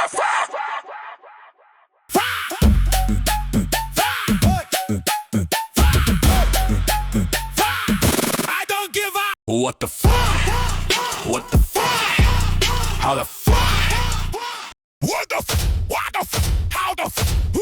I don't give up. What the fuck? What the fuck? How the fuck? What the fuck? What the fuck? How the fuck?